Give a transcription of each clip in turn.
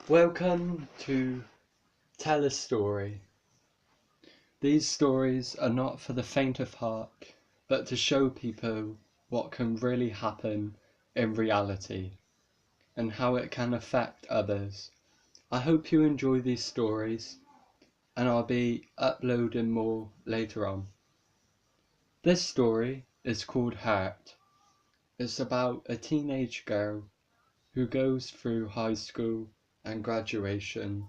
Welcome to Tell a Story. These stories are not for the faint of heart, but to show people what can really happen in reality and how it can affect others. I hope you enjoy these stories, and I'll be uploading more later on. This story is called Heart. It's about a teenage girl who goes through high school and graduation,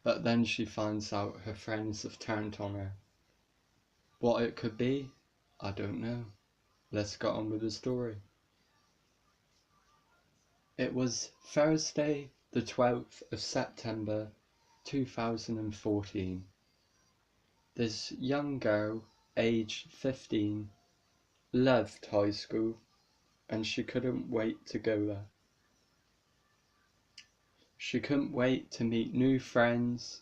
but then she finds out her friends have turned on her. What it could be, I don't know. Let's get on with the story. It was Thursday, the 12th of September 2014. This young girl, aged 15, loved high school and she couldn't wait to go there. She couldn't wait to meet new friends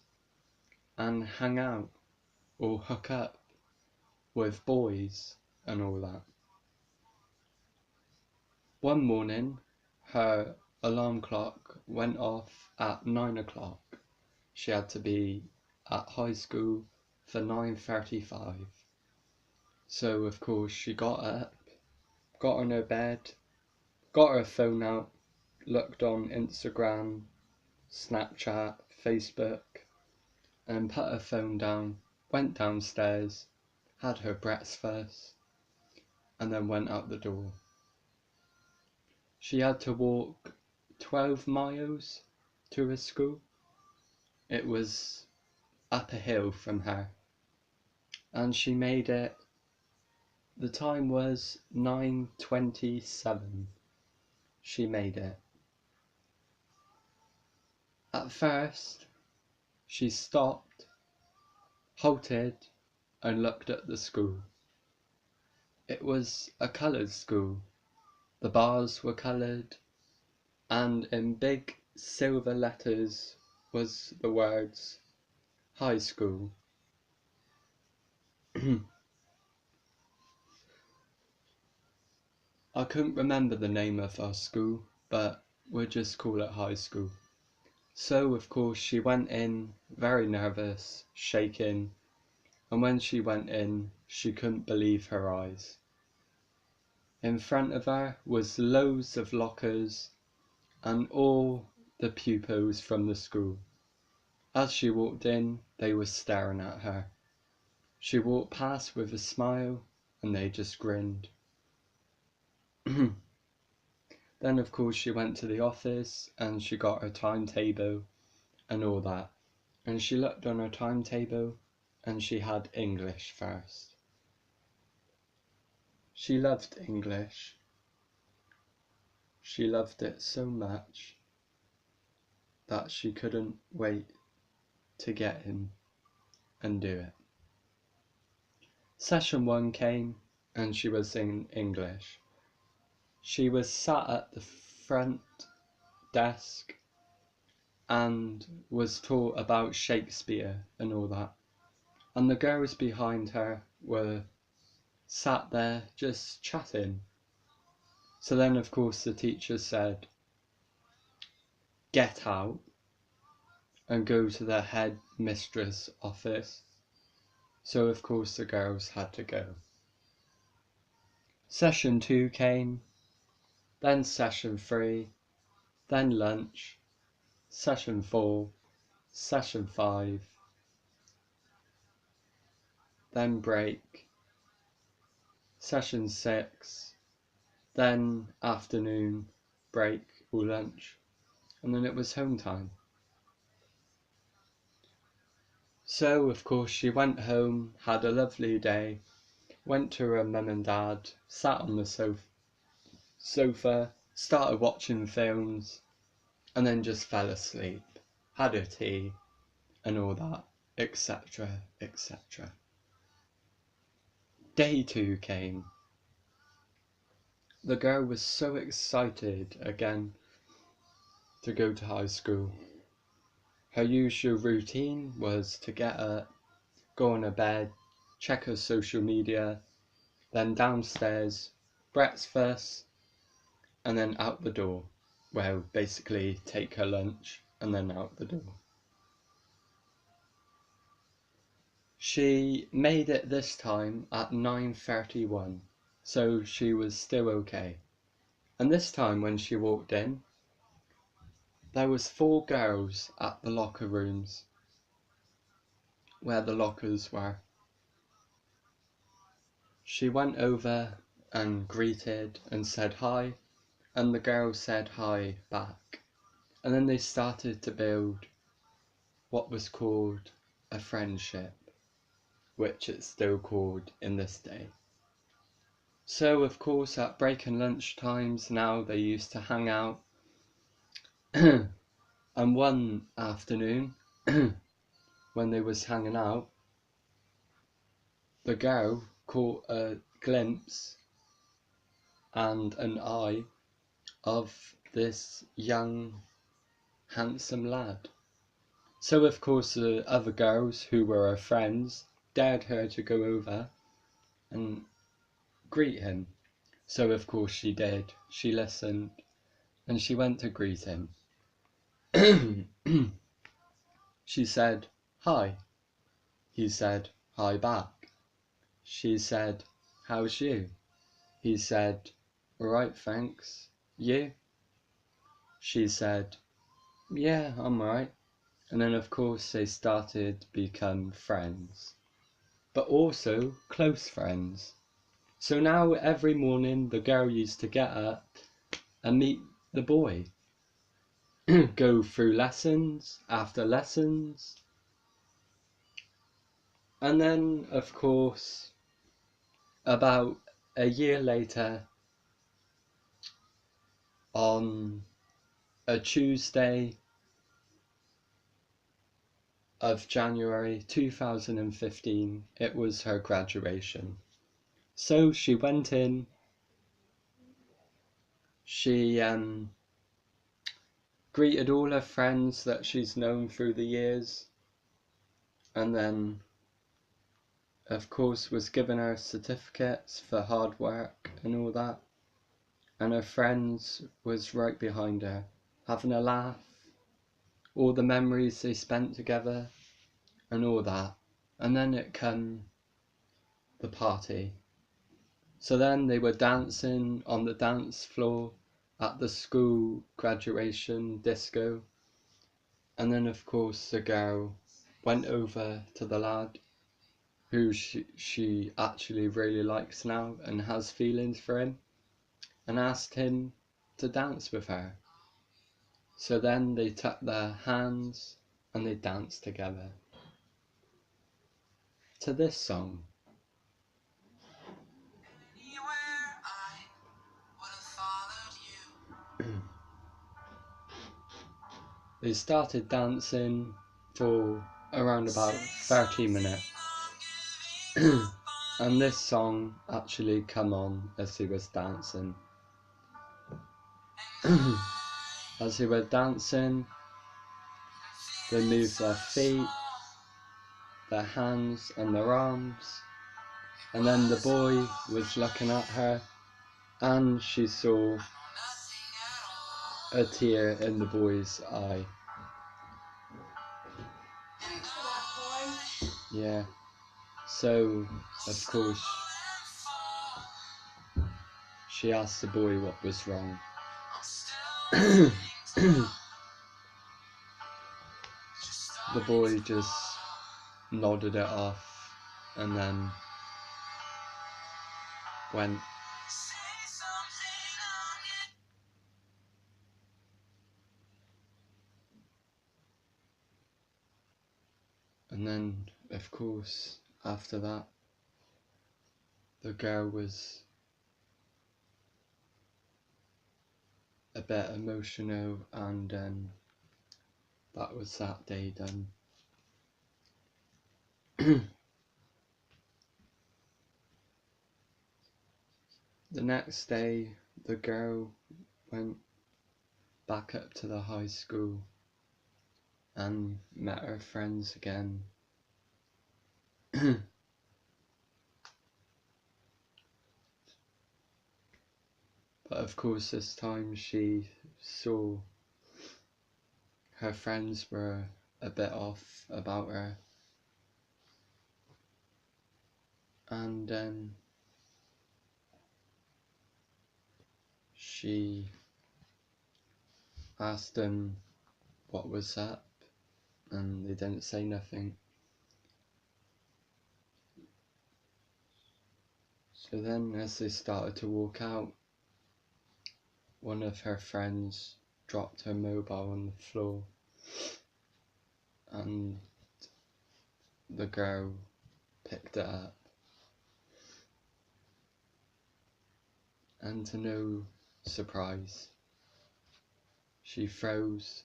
and hang out or hook up with boys and all that. One morning, her alarm clock went off at 9 o'clock. She had to be at high school for 9:35. So of course she got up, got on her bed, got her phone out, looked on Instagram, Snapchat, Facebook, and put her phone down, went downstairs, had her breakfast, and then went out the door. She had to walk 12 miles to her school. It was up a hill from her, and she made it. The time was 9:27. She made it. At first, she stopped, halted, and looked at the school. It was a coloured school. The bars were coloured, and in big silver letters was the words high school. I couldn't remember the name of our school, but we'll just call it high school. So of course she went in very nervous, shaking, and when she went in she couldn't believe her eyes. In front of her was loads of lockers and all the pupils from the school. As she walked in, they were staring at her. She walked past with a smile and they just grinned. Then of course she went to the office and she got her timetable and all that. And she looked on her timetable and she had English first. She loved English. She loved it so much that she couldn't wait to get in and do it. Session 1 came and she was in English. She was sat at the front desk and was taught about Shakespeare and all that. And the girls behind her were sat there just chatting. So then of course the teacher said, get out and go to the headmistress office. So of course the girls had to go. Session 2 came, then session 3, then lunch, session 4, session 5, then break, session 6, then afternoon break or lunch, and then it was home time. So of course she went home, had a lovely day, went to her mum and dad, sat on the sofa, started watching films, and then just fell asleep, had her tea and all that, etc, etc. Day 2 came. The girl was so excited again to go to high school. Her usual routine was to get up, go on her bed, check her social media, then downstairs, breakfast, and then out the door. Well, basically take her lunch and then out the door. She made it this time at 9:31, so she was still okay. And this time when she walked in, there was 4 girls at the locker rooms where the lockers were. She went over and greeted and said hi, and the girls said hi back. And then they started to build what was called a friendship, which it's still called in this day. So of course at break and lunch times now they used to hang out. And one afternoon when they was hanging out, the girl caught a glimpse and an eye of this young handsome lad. So of course the other girls who were her friends dared her to go over and greet him. So of course she did. She listened and she went to greet him. She said, hi. He said, hi back. She said, how's you? He said, alright thanks. You? She said, yeah, I'm alright. And then of course they started to become friends, but also close friends. So now every morning the girl used to get up and meet the boy, go through lessons after lessons, and then of course about a year later, on a Tuesday of January 2015, it was her graduation. So she went in, she greeted all her friends that she's known through the years, and then of course was given her certificates for hard work and all that, and her friends was right behind her, having a laugh, all the memories they spent together and all that. And then it come the party. So then they were dancing on the dance floor at the school graduation disco, and then of course the girl went over to the lad who she actually really likes now and has feelings for him, and asked him to dance with her. So then they took their hands and they danced together to this song. They started dancing for around about 30 minutes. And this song actually come on as he was dancing. As they were dancing, they moved their feet, their hands and their arms, and then the boy was looking at her and she saw a tear in the boy's eye. Yeah, so of course she asked the boy what was wrong. The boy just nodded it off and then went. And then, of course, after that, the girl was a bit emotional, and then that was that day done. The next day, the girl went back up to the high school and met her friends again. But of course, this time she saw her friends were a bit off about her, and then she asked them what was up, and they didn't say nothing. So then, as they started to walk out, one of her friends dropped her mobile on the floor, and the girl picked it up, and to no surprise, she froze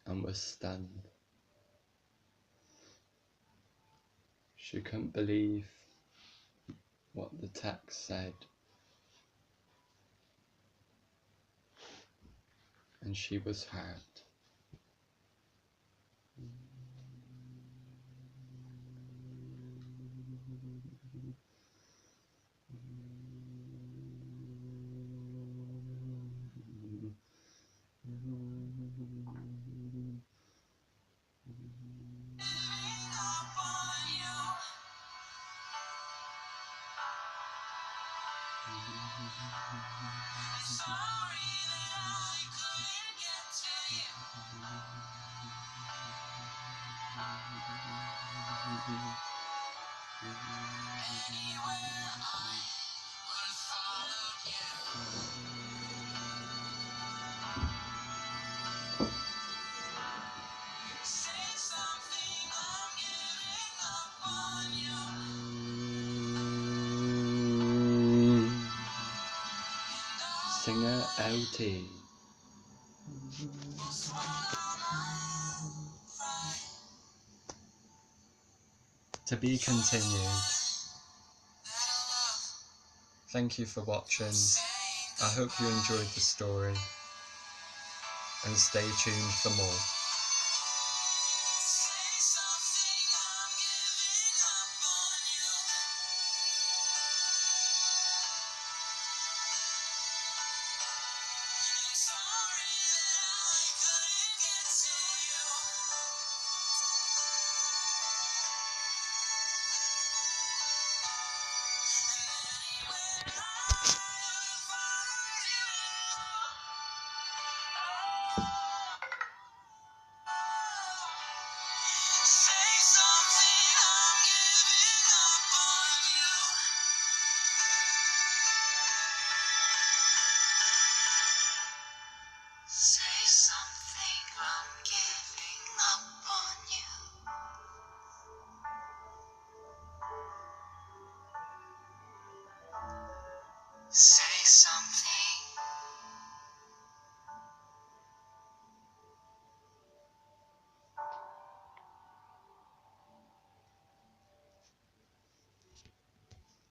and was stunned. She couldn't believe what the text said, and she was hurt. Singer LT. To be continued. Thank you for watching. I hope you enjoyed the story, and stay tuned for more.